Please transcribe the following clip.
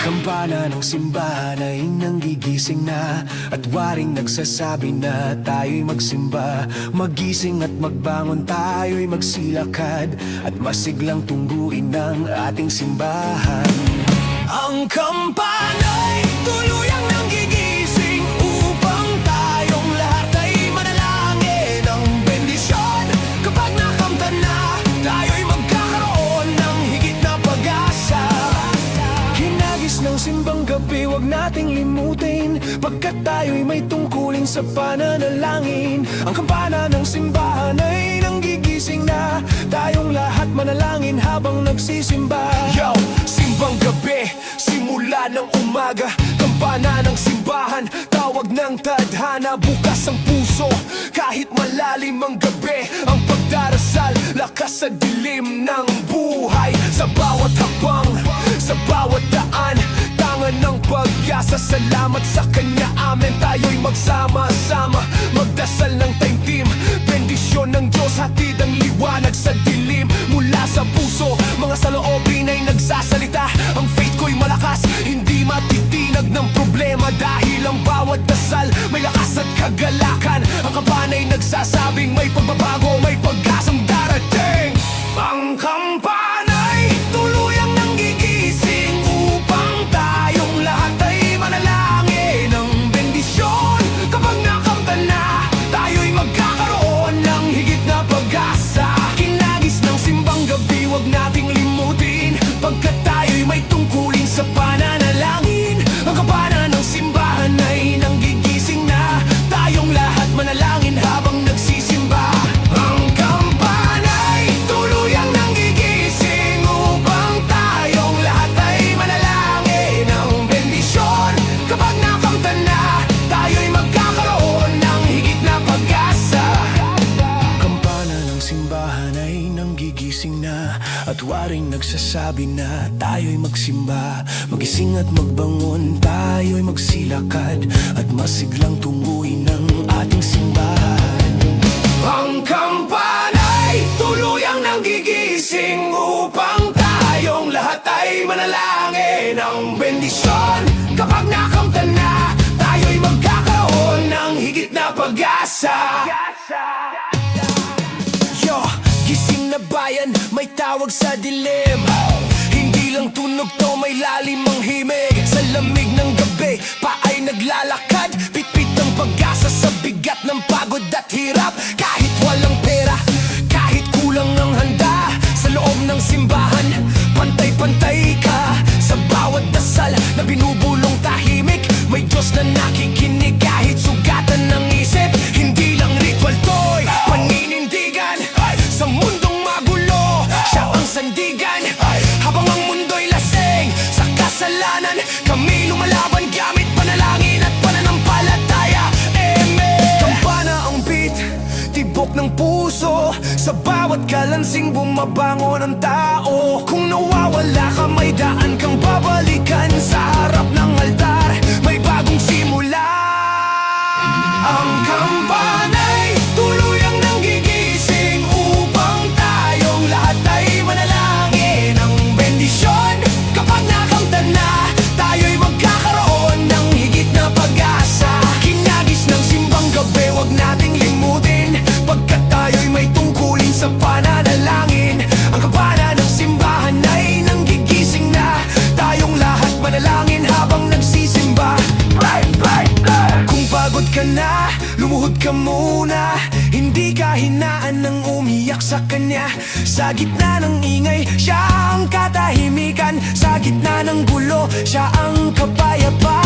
Kampana ng simbahan ay nanggigising na, at waring nagsasabi na tayo'y magsimba. Magising at magbangon, tayo'y magsilakad, at masiglang tungguin ng ating simbahan. Ang kampana'y tuluyang nanggigising upang tayong lahat ay manalangin ng bendisyon. Kapag nakamtan na, tayo'y magkakaroon ng higit na pag-asa. Hinagis ng simbang gabi, wag nating limutin, pagkat tayo'y may tungkulin sa pananalangin. Ang kampana ng simbahan ay nanggigising na, tayong lahat manalangin habang nagsisimba. Yo! Simbang gabi, simula ng umaga, kampana ng simbahan, tawag ng tadhana. Bukas ang puso, kahit malalim ang gabi, ang pagdarasal, lakas sa dilim ng buhay. Sa bawat hakbang, sa bawat daan, tangan ng pag-asa. Salamat sa Kanya, amen. Tayo'y magsama-sama, magdasal ng taimtim. Bendisyon ng Diyos, hatid ang liwanag sa dilim. Mula sa puso, mga saloobin ay nagsasalita. Ang faith ko'y malakas, hindi matitinag ng problema, dahil ang bawat dasal may lakas at kagalakan. Ang kampana'y nagsasabing may pagbabago, may pag-asang darating. Ang kampana'y tuluyang nanggigising upang tayong lahat ay manalangin ng bendisyon. Kapag nakamtan na, tayo'y magkakaroon ng higit na pag-asa. Kinagis ng simbang gabi, wag nating limutin, pagkat tayo'y may tungkulin sa pananalangin. Ang kampana ng simbahan ay nanggigising na, tayong lahat manalangin habang nagsisimba. Ang kampana'y tuluyang nanggigising upang tayong lahat ay manalangin ng bendisyon. Kapag nakamtan na, tayo'y magkakaroon ng higit na pag-asa. Kampana ng simbahan ay nanggigising na, at waring nagsasabi na tayo'y magsimba. Magising at magbangon, tayo'y magsilakad, at masiglang tunguin ng ating simbahan. Ang kampana'y tuluyang nanggigising upang tayong lahat ay manalangin ng bendisyon. Kapag nakamtan na, tayo'y magkakaroon ng higit na pag-asa. Yo, gising na bayan, may tawag sa dilim. Hindi lang tunog to, may lalim ang himig. Sa lamig ng gabi, paay naglalakad, pitpit ang pag-asa sa bigat ng pagod at hirap. Kahit walang pera, kahit kulang ang handa, sa loob ng simbahan, pantay-pantay ka. Sa bawat dasal na binubulong tahimik, may Diyos na nakikinig kahit sugatan ng isip. Hindi lang ritual to'y paninindigan, sa mundong magulo, siya ang sandigan. Habang ang mundo'y lasing sa kasalanan, kami lumalaban gamit panalangin at pananampalataya. Amen. Kampana ang beat, tibok ng puso, sa bawat kalansing bumabangon ang tao. Kung nawawala ka, may daan kang babalikan. Sa harap ng altar, may bagong simula. Ang kampana'y tuluyang nanggigising upang tayong lahat ay manalangin ng bendisyon. Kapag nakamtan na, tayo'y magkakaroon ng higit na pag-asa. Kinagis ng simbang gabi, wag nating limutin, pagkat tayo'y may tungkulin sa pananalangin. Ang kampana ng simbahan ay nanggigising na, tayong lahat manalangin habang nagsisimba. Kung pagod ka na, lumuhod ka muna. Hindi ka hinaan ng umiyak sa Kanya. Sa gitna ng ingay, siya ang katahimikan. Sa gitna ng gulo, siya ang kapayapaan.